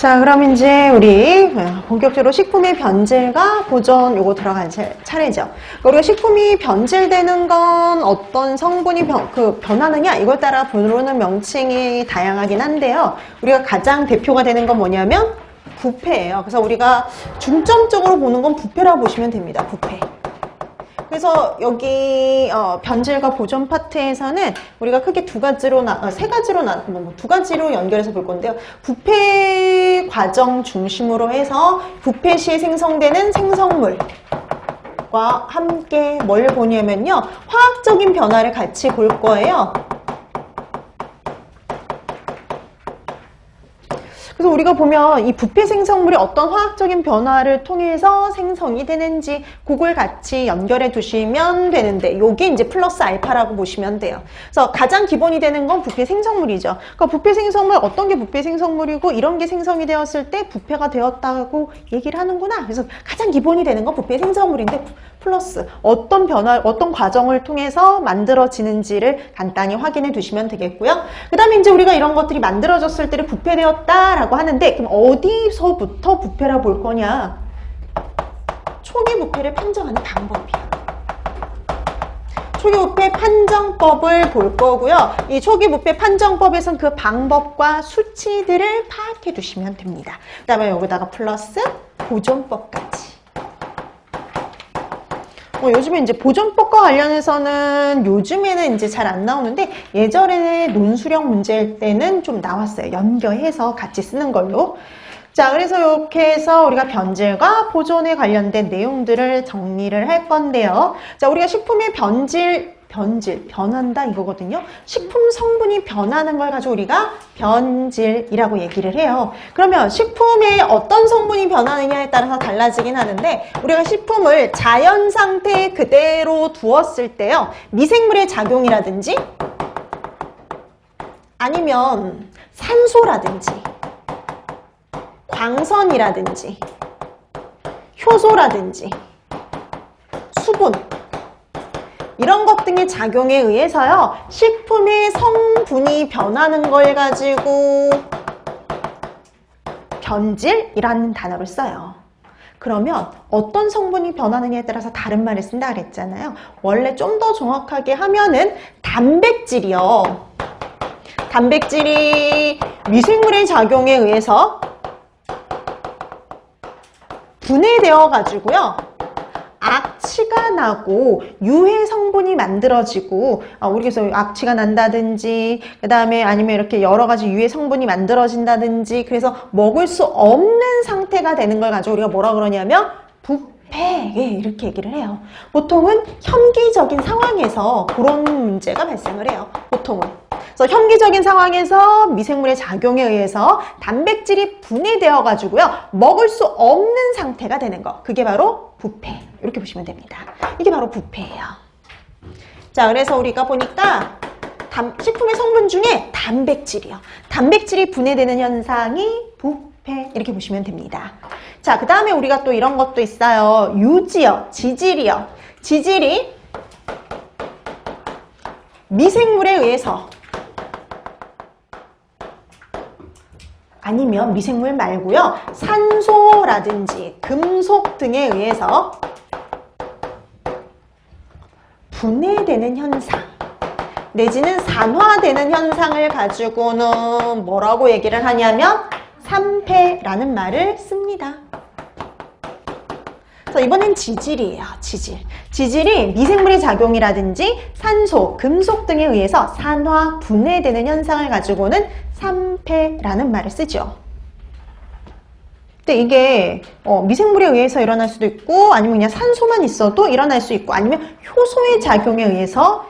자, 그럼 이제 우리 본격적으로 식품의 변질과 보존 요거 들어갈 차례죠. 우리가 식품이 변질되는 건 어떤 성분이 변하느냐 이걸 따라 부르는 명칭이 다양하긴 한데요. 우리가 가장 대표가 되는 건 뭐냐면 부패예요. 그래서 우리가 중점적으로 보는 건 부패라고 보시면 됩니다. 부패. 그래서 여기 변질과 보존 파트에서는 우리가 크게 두 가지로 연결해서 볼 건데요. 부패 과정 중심으로 해서 부패 시에 생성되는 생성물과 함께 뭘 보냐면요. 화학적인 변화를 같이 볼 거예요. 그래서 우리가 보면 이 부패 생성물이 어떤 화학적인 변화를 통해서 생성이 되는지 그걸 같이 연결해 두시면 되는데 요게 이제 플러스 알파라고 보시면 돼요. 그래서 가장 기본이 되는 건 부패 생성물이죠. 그러니까 부패 생성물 어떤 게 부패 생성물이고 이런 게 생성이 되었을 때 부패가 되었다고 얘기를 하는구나. 그래서 가장 기본이 되는 건 부패 생성물인데 플러스 어떤 변화, 어떤 과정을 통해서 만들어지는지를 간단히 확인해 두시면 되겠고요. 그 다음에 이제 우리가 이런 것들이 만들어졌을 때를 부패되었다라고 하는데 그럼 어디서부터 부패라 볼 거냐? 초기 부패를 판정하는 방법이야. 초기 부패 판정법을 볼 거고요. 이 초기 부패 판정법에선 그 방법과 수치들을 파악해 두시면 됩니다. 그 다음에 여기다가 플러스 보존법까지. 요즘에 이제 보존법과 관련해서는 요즘에는 이제 잘 안 나오는데 예전에 논술형 문제일 때는 좀 나왔어요. 연결해서 같이 쓰는 걸로. 자, 그래서 이렇게 해서 우리가 변질과 보존에 관련된 내용들을 정리를 할 건데요. 자, 우리가 식품의 변한다 이거거든요. 식품 성분이 변하는 걸 가지고 우리가 변질이라고 얘기를 해요. 그러면 식품에 어떤 성분이 변하느냐에 따라서 달라지긴 하는데 우리가 식품을 자연 상태에 그대로 두었을 때요. 미생물의 작용이라든지 아니면 산소라든지 광선이라든지 효소라든지 수분 이런 것 등의 작용에 의해서요. 식품의 성분이 변하는 걸 가지고 변질이라는 단어를 써요. 그러면 어떤 성분이 변하느냐에 따라서 다른 말을 쓴다 그랬잖아요. 원래 좀 더 정확하게 하면은 단백질이요. 단백질이 미생물의 작용에 의해서 분해되어 가지고요. 악취가 나고 유해 성분이 만들어지고 우리가 악취가 난다든지 그 다음에 아니면 이렇게 여러 가지 유해 성분이 만들어진다든지 그래서 먹을 수 없는 상태가 되는 걸 가지고 우리가 뭐라 그러냐면 부패 이렇게 얘기를 해요. 보통은 혐기적인 상황에서 그런 문제가 발생을 해요. 보통은. 그래서 혐기적인 상황에서 미생물의 작용에 의해서 단백질이 분해되어 가지고요. 먹을 수 없는 상태가 되는 거. 그게 바로 부패. 이렇게 보시면 됩니다. 이게 바로 부패예요. 자, 그래서 우리가 보니까 식품의 성분 중에 단백질이요. 단백질이 분해되는 현상이 부패. 이렇게 보시면 됩니다. 자, 그 다음에 우리가 또 이런 것도 있어요. 유지요. 지질이요. 지질이 미생물에 의해서 아니면 미생물 말고요. 산소라든지 금속 등에 의해서 분해되는 현상 내지는 산화되는 현상을 가지고는 뭐라고 얘기를 하냐면 산패라는 말을 씁니다. 그래서 이번엔 지질이에요. 지질. 지질이 미생물의 작용이라든지 산소, 금속 등에 의해서 산화, 분해되는 현상을 가지고는 산패라는 말을 쓰죠. 근데 이게 미생물에 의해서 일어날 수도 있고 아니면 그냥 산소만 있어도 일어날 수 있고 아니면 효소의 작용에 의해서